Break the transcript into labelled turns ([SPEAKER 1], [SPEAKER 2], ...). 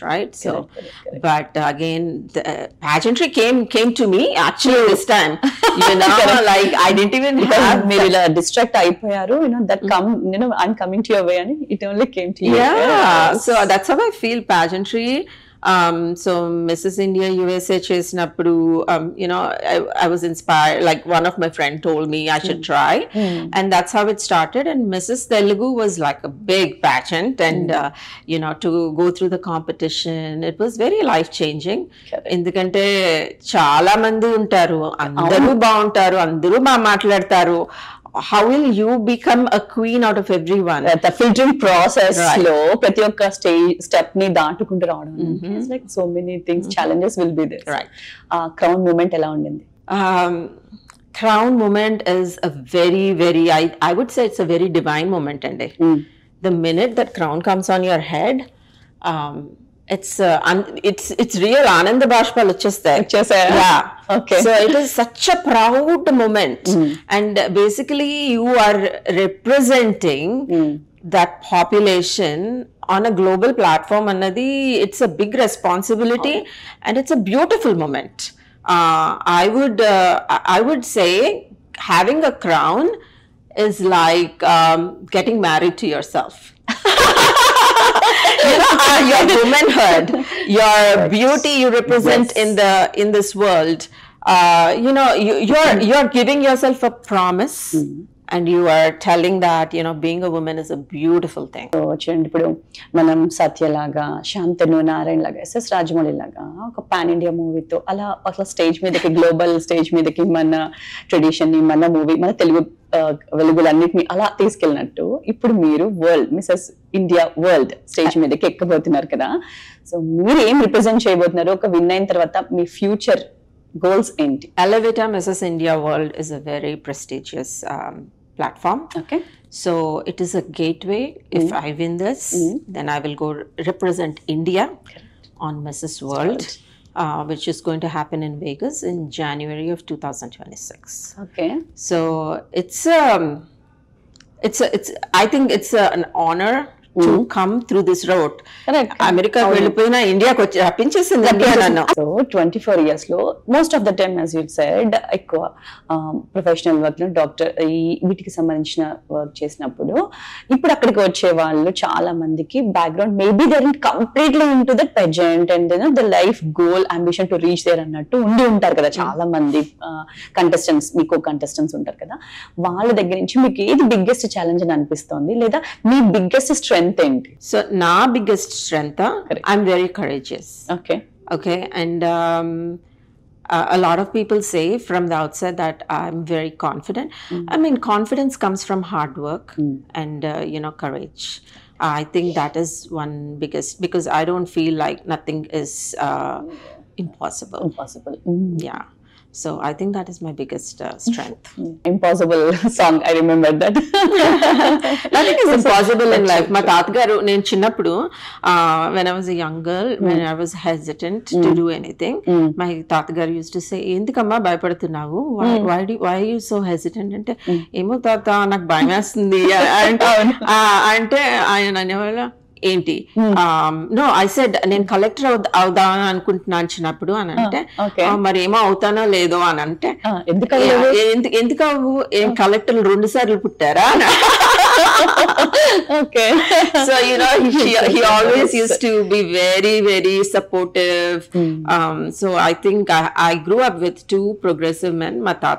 [SPEAKER 1] right? So,
[SPEAKER 2] Correct.
[SPEAKER 1] but again, the pageantry came to me actually this time. Like I didn't even have
[SPEAKER 2] మీరు ఇలా distract అయిపోయారు, that come, I'm coming to your way అని it only came to you.
[SPEAKER 1] Yeah, so that's how I feel pageantry. So Mrs. India USA చేసినప్పుడు, I was inspired. Like one of my friend told me I should try, and that's how it started. And Mrs. Telugu was like a big pageant, and to go through the competition, it was very life changing. ఎందుకంటే చాలా మంది ఉంటారు, అందరూ బాగుంటారు, అందరూ బాగా మాట్లాడతారు. How will you become a queen out of everyone?
[SPEAKER 2] The filtering process లో ప్రతి ఒక్క స్టెప్ ని దాటుకుంటూ రావడం, it's like so many things, challenges will be there.
[SPEAKER 1] Right.
[SPEAKER 2] Crown moment ఎలా ఉండింది?
[SPEAKER 1] Crown moment is a very, very, I would say it's a very divine moment, and the minute that crown comes on your head, it's real Ananda Bashpal వచ్చేస్తాయి. Yeah.
[SPEAKER 2] Okay.
[SPEAKER 1] So it is such a proud moment, and basically you are representing that population on a global platform. Anadi, it's a big responsibility, and it's a beautiful moment. I would say having a crown is like getting married to yourself. Your womanhood, your beauty you represent in this world. You're giving yourself a promise, and you are telling that being a woman is a beautiful thing.
[SPEAKER 2] చూడండి, ఇప్పుడు మనం సత్యలాగా, శాంతను, నారాయణ లాగా, SS Rajamouli లాగా ఒక pan India మూవీతో అలా stage మీదకి, global stage మీదకి మన ట్రెడిషన్ ని, మన మూవీ, మన తెలుగు వెలుగులన్నిటిని అలా తీసుకెళ్ళినట్టు ఇప్పుడు మీరు world Mrs India world stage మీదకి ఎక్కబోతున్నారు కదా. సో మీరు ఏం రిప్రజెంట్ చేయబోతున్నారు? ఒక విన్ అయిన తర్వాత మీ future goals enti?
[SPEAKER 1] Elevata Mrs. India World is a very prestigious platform.
[SPEAKER 2] Okay.
[SPEAKER 1] So it is a gateway. If I win this, then I will go represent India on Mrs. World, which is going to happen in Vegas in January of 2026.
[SPEAKER 2] Okay.
[SPEAKER 1] So it's I think it's an honor to come through this road.
[SPEAKER 2] Correct.
[SPEAKER 1] America వెళ్ళిపోయినా ఇండియాకి వచ్చి రప్పించేసింది నన్ను.
[SPEAKER 2] So 24 years లో most of the time, as you said, ఎక్కువ professional work లో doctor వీటికి సంబంధించిన work చేసినప్పుడు, ఇప్పుడు అక్కడికి వచ్చే వాళ్ళు చాలా మందికి background maybe they're completely into the pageant and the life goal, ambition to reach there అన్నట్టు ఉండి ఉంటారు కదా చాలా మంది కంటెస్టెంట్స్, మీకు కంటెస్టెంట్స్ ఉంటారు కదా. వాళ్ళ దగ్గర నుంచి మీకు ఏది బిగ్గెస్ట్ ఛాలెంజ్ అని అనిపిస్తుంది, లేదా మీ బిగ్గెస్ట్ స్ట్రెంగ్త్ ఏంటి?
[SPEAKER 1] So నా biggest strength, I'm very courageous. Okay, and a lot of people say from the outset that I'm very confident. I mean, confidence comes from hard work and courage. I think that is one biggest, because I don't feel like nothing is impossible. Yeah. So I think that is my biggest strength.
[SPEAKER 2] Impossible song, I remember that.
[SPEAKER 1] Nothing is impossible in life. My tatgaru, నేను చిన్నప్పుడు, when I was a young girl, when I was hesitant to do anything, my tatgaru used to say, ఎందుకమ్మా భయపడుతున్నావు, why are you so hesitant? అంటే, ఏమో తాత నాకు భయం వేస్తుంది అంటే ఆయన అనేవాళ్ళ, ఏంటి, నో ఐ సెడ్ నేను కలెక్టర్ అవుదా అనుకుంటున్నాను చిన్నప్పుడు అని అంటే, మరి ఏమో అవుతానో లేదో అని అంటే, ఎందుకు ఏం కలెక్టర్ 2 సార్లు పుట్టారా?
[SPEAKER 2] Okay.
[SPEAKER 1] So he always used to be very, very supportive. So I think I grew up with 2 progressive men, my tata